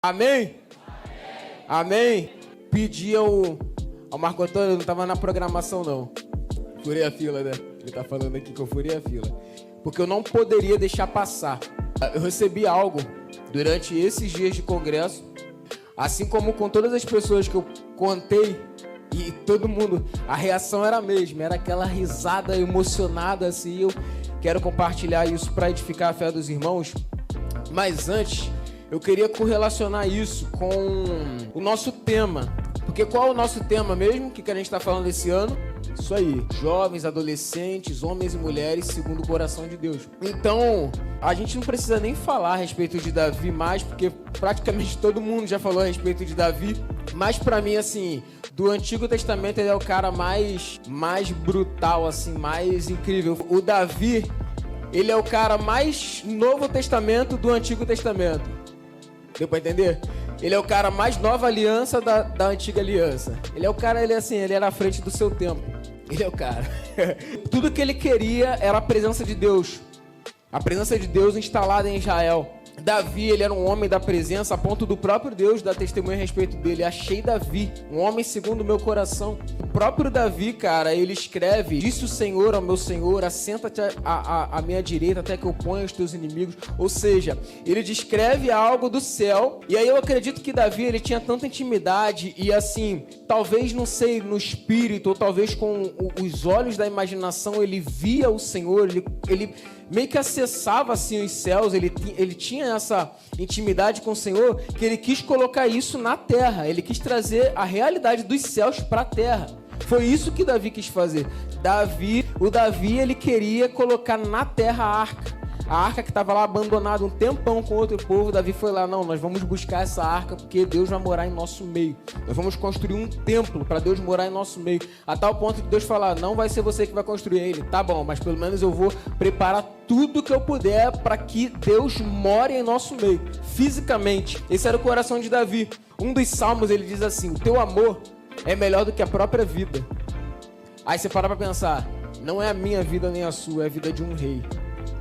Amém? Amém? Pedi ao Marco Antônio, não estava na programação não. Furei a fila, né? Ele tá falando aqui que eu furei a fila. Porque eu não poderia deixar passar. Eu recebi algo durante esses dias de congresso, assim como com todas as pessoas que eu contei, e todo mundo, a reação era a mesma, era aquela risada emocionada assim. Eu quero compartilhar isso para edificar a fé dos irmãos. Mas antes, eu queria correlacionar isso com o nosso tema. Porque qual é o nosso tema mesmo? O que a gente está falando esse ano? Isso aí, jovens, adolescentes, homens e mulheres segundo o coração de Deus. Então, a gente não precisa nem falar a respeito de Davi mais, porque praticamente todo mundo já falou a respeito de Davi. Mas pra mim, assim, do Antigo Testamento ele é o cara mais brutal, assim, mais incrível. O Davi, ele é o cara mais Novo Testamento do Antigo Testamento. Deu pra entender? Ele é o cara mais nova aliança da antiga aliança. Ele é o cara, ele era à frente do seu tempo. Ele é o cara. Tudo que ele queria era a presença de Deus. A presença de Deus instalada em Israel. Davi, ele era um homem da presença, a ponto do próprio Deus dar testemunho a respeito dele. Achei Davi, um homem segundo o meu coração. O próprio Davi, cara, ele escreve: disse o Senhor ao meu Senhor, assenta-te à minha direita até que eu ponha os teus inimigos. Ou seja, ele descreve algo do céu. E aí eu acredito que Davi, ele tinha tanta intimidade e assim, talvez, não sei, no espírito, ou talvez com os olhos da imaginação, ele via o Senhor, ele meio que acessava assim os céus, ele tinha essa intimidade com o Senhor, que ele quis colocar isso na terra, ele quis trazer a realidade dos céus para a terra. Foi isso que Davi quis fazer. O Davi, ele queria colocar na terra a arca que estava lá abandonada um tempão com outro povo. Davi foi lá: não, nós vamos buscar essa arca porque Deus vai morar em nosso meio. Nós vamos construir um templo para Deus morar em nosso meio. A tal ponto de Deus falar: não vai ser você que vai construir ele. Tá bom, mas pelo menos eu vou preparar tudo que eu puder para que Deus more em nosso meio, fisicamente. Esse era o coração de Davi. Um dos salmos, ele diz assim: o teu amor é melhor do que a própria vida. Aí você para pensar: não é a minha vida nem a sua, é a vida de um rei.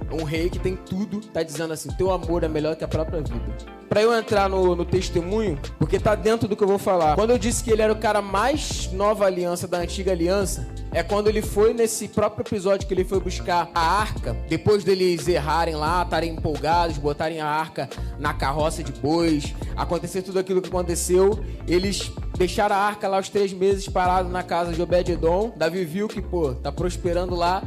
Um rei que tem tudo, tá dizendo assim: teu amor é melhor que a própria vida. Pra eu entrar no testemunho, porque tá dentro do que eu vou falar. Quando eu disse que ele era o cara mais nova aliança da antiga aliança, é quando ele foi nesse próprio episódio que ele foi buscar a arca. Depois deles errarem lá, estarem empolgados, botarem a arca na carroça de bois, acontecer tudo aquilo que aconteceu, eles deixaram a arca lá os 3 meses parado na casa de Obed-edom. Davi viu que, tá prosperando lá.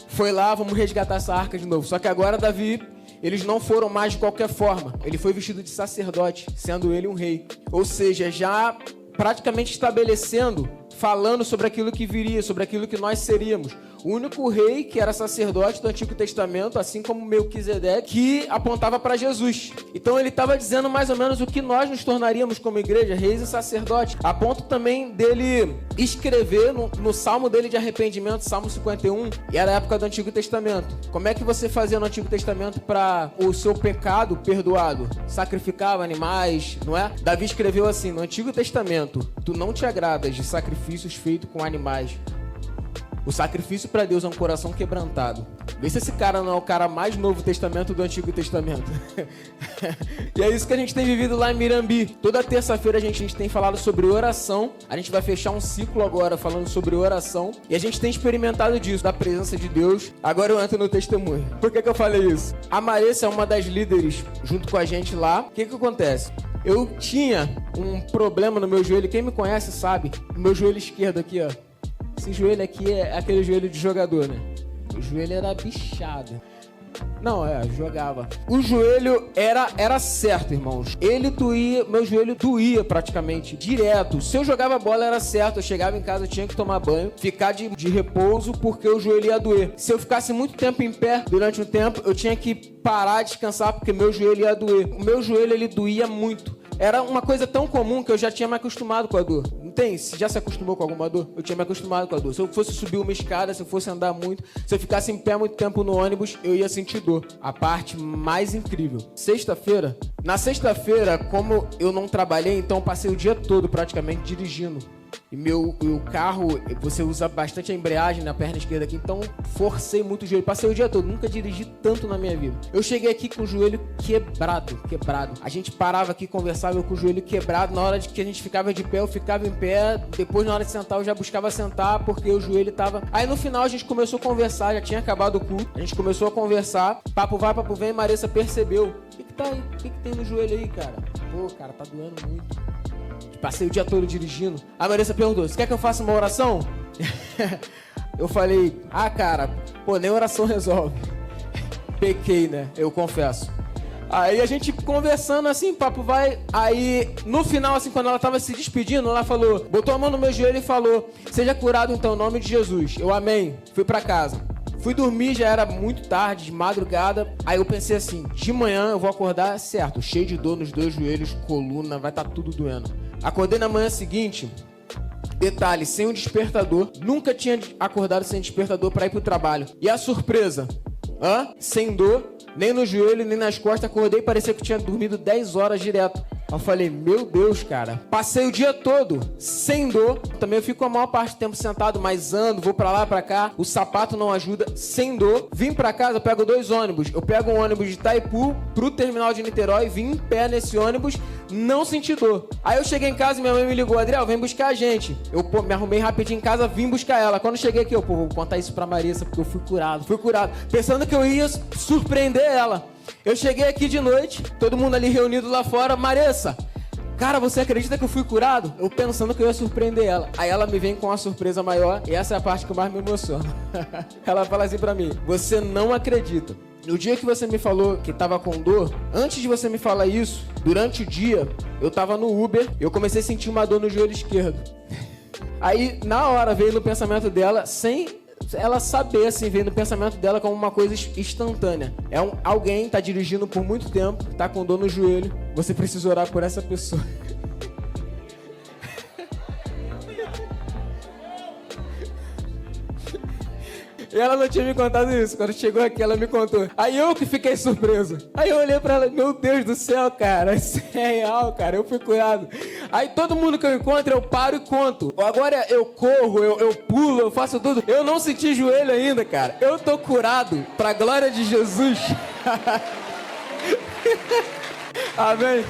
Foi lá, vamos resgatar essa arca de novo. Só que agora Davi, eles não foram mais de qualquer forma. Ele foi vestido de sacerdote, sendo ele um rei. Ou seja, já praticamente estabelecendo, falando sobre aquilo que viria, sobre aquilo que nós seríamos. O único rei que era sacerdote do Antigo Testamento, assim como Melquisedeque, que apontava para Jesus. Então ele estava dizendo mais ou menos o que nós nos tornaríamos como igreja, reis e sacerdotes. A ponto também dele escrever no salmo dele de arrependimento, Salmo 51, e era a época do Antigo Testamento. Como é que você fazia no Antigo Testamento para o seu pecado perdoado? Sacrificava animais, não é? Davi escreveu assim: no Antigo Testamento, tu não te agradas de sacrifícios feitos com animais. O sacrifício para Deus é um coração quebrantado. Vê se esse cara não é o cara mais Novo Testamento do Antigo Testamento. E é isso que a gente tem vivido lá em Mirambi. Toda terça-feira a gente tem falado sobre oração. A gente vai fechar um ciclo agora falando sobre oração. E a gente tem experimentado disso, da presença de Deus. Agora eu entro no testemunho. Por que eu falei isso? A Marissa é uma das líderes junto com a gente lá. O que acontece? Eu tinha um problema no meu joelho. Quem me conhece sabe. O meu joelho esquerdo aqui, ó. Esse joelho aqui é aquele joelho de jogador, né? O joelho era bichado. Não, jogava. O joelho era certo, irmãos. Ele doía, meu joelho doía praticamente, direto. Se eu jogava bola era certo, eu chegava em casa, eu tinha que tomar banho, ficar de repouso, porque o joelho ia doer. Se eu ficasse muito tempo em pé, durante um tempo, eu tinha que parar, descansar, porque meu joelho ia doer. O meu joelho, ele doía muito. Era uma coisa tão comum que eu já tinha me acostumado com a dor. Não tem? Se já se acostumou com alguma dor? Eu tinha me acostumado com a dor. Se eu fosse subir uma escada, se eu fosse andar muito, se eu ficasse em pé muito tempo no ônibus, eu ia sentir dor. A parte mais incrível. Na sexta-feira, como eu não trabalhei, então eu passei o dia todo praticamente dirigindo. E o carro, você usa bastante a embreagem na perna esquerda aqui, então forcei muito o joelho. Passei o dia todo, nunca dirigi tanto na minha vida. Eu cheguei aqui com o joelho quebrado. A gente parava aqui, conversava, eu com o joelho quebrado. Na hora de que a gente ficava de pé, eu ficava em pé. Depois, na hora de sentar, eu já buscava sentar, porque o joelho tava... Aí, no final, a gente começou a conversar, já tinha acabado o culto. A gente começou a conversar, papo vai, papo vem, Marissa percebeu. O que tá aí? O que tem no joelho aí, cara? Pô, cara, tá doendo muito. Passei o dia todo dirigindo. A Marissa perguntou, você quer que eu faça uma oração? Eu falei, cara, pô, nem oração resolve. Pequei, né? Eu confesso. Aí a gente conversando assim, papo vai. Aí no final, assim, quando ela tava se despedindo, ela falou, botou a mão no meu joelho e falou, seja curado então, em nome de Jesus. Eu amém. Fui pra casa. Fui dormir, já era muito tarde, de madrugada. Aí eu pensei assim, de manhã eu vou acordar certo, cheio de dor nos dois joelhos, coluna, vai tá tudo doendo. Acordei na manhã seguinte, detalhe, sem um despertador. Nunca tinha acordado sem despertador pra ir pro trabalho. E a surpresa? Sem dor, nem no joelho, nem nas costas. Acordei e parecia que tinha dormido 10 horas direto. Eu falei, meu Deus, cara. Passei o dia todo sem dor. Também eu fico a maior parte do tempo sentado, mas ando, vou pra lá, pra cá. O sapato não ajuda, sem dor. Vim pra casa, eu pego 2 ônibus. Eu pego um ônibus de Itaipu pro terminal de Niterói. Vim em pé nesse ônibus, não senti dor. Aí eu cheguei em casa e minha mãe me ligou, Adriel, vem buscar a gente. Eu me arrumei rapidinho em casa, vim buscar ela. Quando eu cheguei aqui, vou contar isso pra Marissa, porque eu fui curado. Pensando que eu ia surpreender ela. Eu cheguei aqui de noite, todo mundo ali reunido lá fora. Marissa, cara, você acredita que eu fui curado? Eu pensando que eu ia surpreender ela. Aí ela me vem com uma surpresa maior, e essa é a parte que mais me emociona. Ela fala assim pra mim, você não acredita. No dia que você me falou que tava com dor, antes de você me falar isso, durante o dia, eu tava no Uber, eu comecei a sentir uma dor no joelho esquerdo. Aí, na hora, veio no pensamento dela, sem ela saber, assim, veio no pensamento dela como uma coisa instantânea. Alguém tá dirigindo por muito tempo, tá com dor no joelho, você precisa orar por essa pessoa. E ela não tinha me contado isso. Quando chegou aqui, ela me contou. Aí eu que fiquei surpreso. Aí eu olhei pra ela, meu Deus do céu, cara, isso é real, cara, eu fui curado. Aí todo mundo que eu encontro, eu paro e conto. Agora eu corro, eu pulo, eu faço tudo. Eu não senti joelho ainda, cara. Eu tô curado, pra glória de Jesus. Amém.